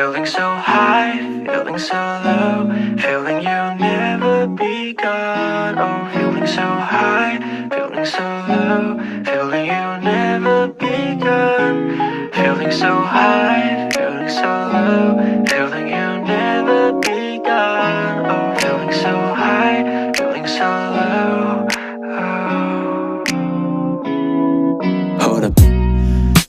Feeling so high, feeling so low, feeling you'll never be gone. Oh, feeling so high, feeling so low, feeling you'll never be gone. Feeling so high, feeling so low, feeling you'll never be gone. Oh, feeling so high, feeling so low. Hold up，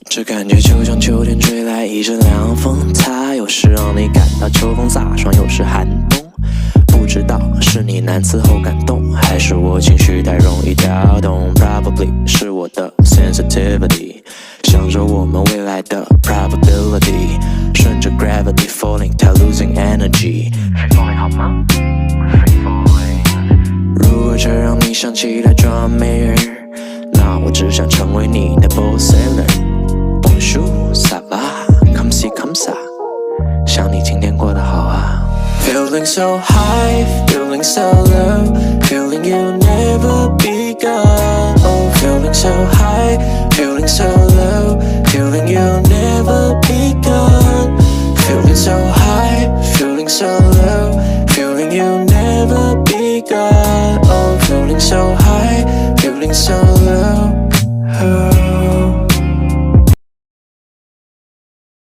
这感觉就像秋天吹来一阵凉风，它有时让你感到秋风飒爽，有时寒冬。不知道是你难伺候感动，还是我情绪太容易调动 Probably 是我的 sensitivity， 享受我们未来的 probability， 顺着 gravity falling， 它 losing energy。 Free falling 好吗 ？Free falling。如果这让你想起来 John Mayer， 那我只想成为你的 boss sailor。Bonjour, ça va? Comme ci comme ça， 想你今天过得好啊。Feeling so high, feeling so low, feeling you'll never be gone. Oh, feeling so high, feeling so low, feeling you'll never be gone. Feeling so high, feeling so low, feeling you'll never be gone. Oh, feeling so high, feeling so low. Oh.